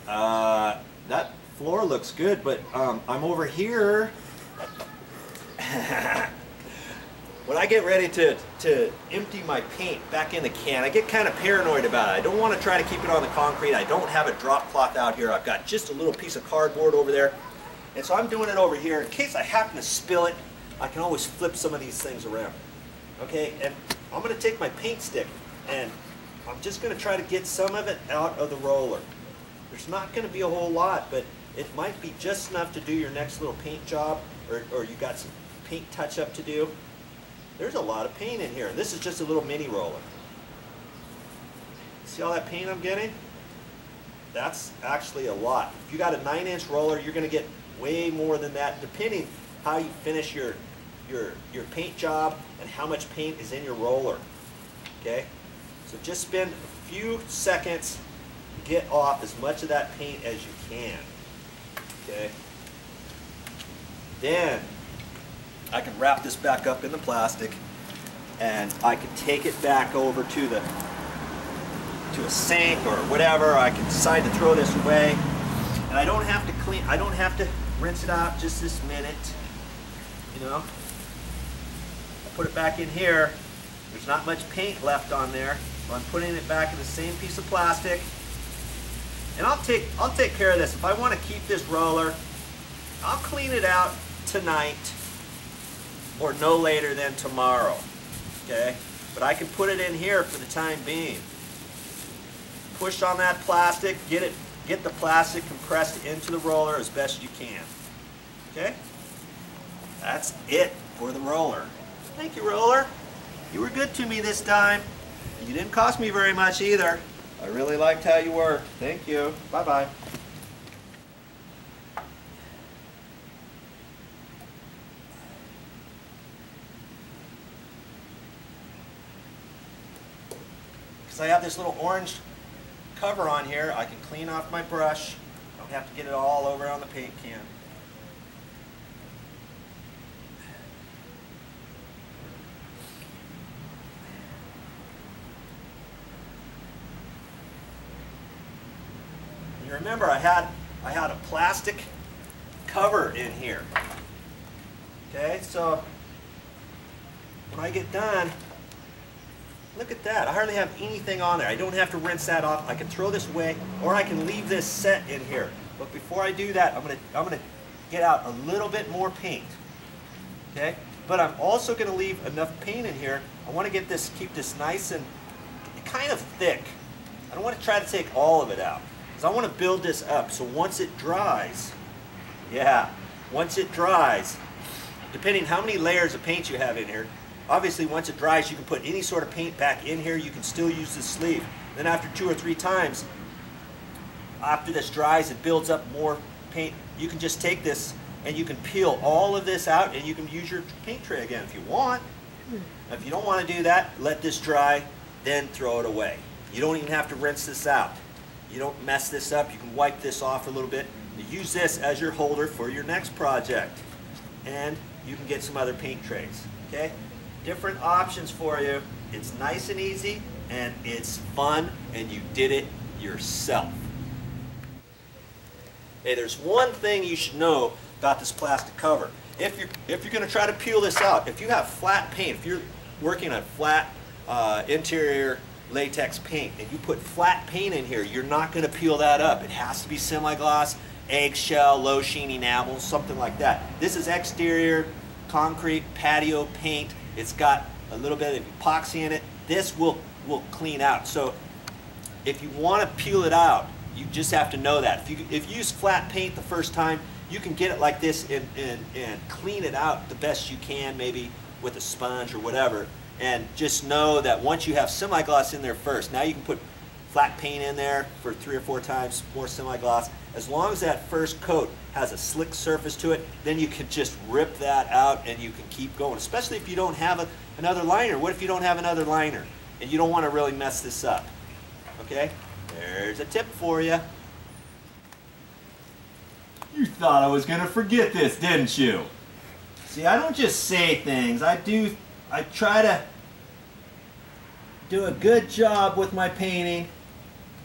That floor looks good, but I'm over here. When I get ready to empty my paint back in the can, I get kind of paranoid about it. I don't want to try to keep it on the concrete. I don't have a drop cloth out here. I've got just a little piece of cardboard over there. And so I'm doing it over here. In case I happen to spill it, I can always flip some of these things around. Okay, and I'm going to take my paint stick and I'm just going to try to get some of it out of the roller. There's not going to be a whole lot, but it might be just enough to do your next little paint job, or you got some paint touch-up to do. There's a lot of paint in here, and this is just a little mini roller. See all that paint I'm getting? That's actually a lot. If you got a 9-inch roller, you're going to get way more than that, depending how you finish your paint job and how much paint is in your roller. Okay? So just spend a few seconds to get off as much of that paint as you can. Okay? Then I can wrap this back up in the plastic and I can take it back over to a sink or whatever. I can decide to throw this away, and I don't have to clean, I don't have to rinse it out just this minute. You know, I put it back in here. There's not much paint left on there, so I'm putting it back in the same piece of plastic. And I'll take care of this. If I want to keep this roller, I'll clean it out tonight or no later than tomorrow. Okay? But I can put it in here for the time being. Push on that plastic, get the plastic compressed into the roller as best you can. Okay? That's it for the roller. Thank you, roller. You were good to me this time. You didn't cost me very much either. I really liked how you worked. Thank you. Bye-bye. Because I have this little orange cover on here, I can clean off my brush. I don't have to get it all over on the paint can. You remember I had a plastic cover in here. Okay, so when I get done, look at that. I hardly have anything on there. I don't have to rinse that off. I can throw this away, or I can leave this set in here. But before I do that, I'm gonna get out a little bit more paint. Okay? But I'm also gonna leave enough paint in here. I want to keep this nice and kind of thick. I don't want to try to take all of it out, because I want to build this up. So once it dries, once it dries, depending how many layers of paint you have in here, obviously once it dries you can put any sort of paint back in here. You can still use the sleeve. Then after 2 or 3 times, after this dries, it builds up more paint. You can just take this and you can peel all of this out and you can use your paint tray again if you want. Now, if you don't want to do that, let this dry, then throw it away. You don't even have to rinse this out. You don't mess this up. You can wipe this off a little bit. You use this as your holder for your next project. And you can get some other paint trays. Okay? Different options for you. It's nice and easy, and it's fun, and you did it yourself. Hey, there's one thing you should know about this plastic cover. If you're going to try to peel this out, if you have flat paint, if you're working on flat interior latex paint, and you put flat paint in here, you're not going to peel that up. It has to be semi-gloss, eggshell, low sheen enamel, something like that. This is exterior concrete patio paint. It's got a little bit of epoxy in it. This will clean out. So if you want to peel it out, you just have to know that. If you use flat paint the first time, you can get it like this and clean it out the best you can, maybe with a sponge or whatever. And just know that once you have semi-gloss in there first, now you can put flat paint in there for 3 or 4 times, more semi-gloss. As long as that first coat has a slick surface to it, then you can just rip that out and you can keep going, especially if you don't have another liner. What if you don't have another liner and you don't want to really mess this up? Okay? There's a tip for you. You thought I was going to forget this, didn't you? See, I don't just say things. I try to do a good job with my painting.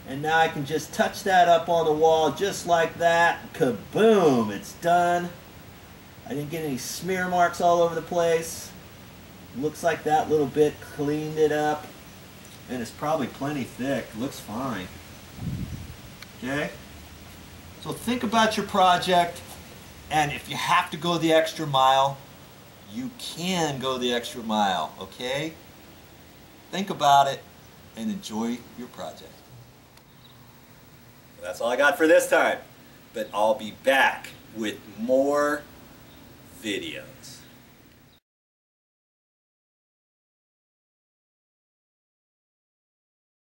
And now I can just touch that up on the wall just like that. Kaboom! It's done. I didn't get any smear marks all over the place. Looks like that little bit cleaned it up. And it's probably plenty thick. Looks fine. Okay? So think about your project, and if you have to go the extra mile, you can go the extra mile, okay? Think about it and enjoy your project. That's all I got for this time, but I'll be back with more videos.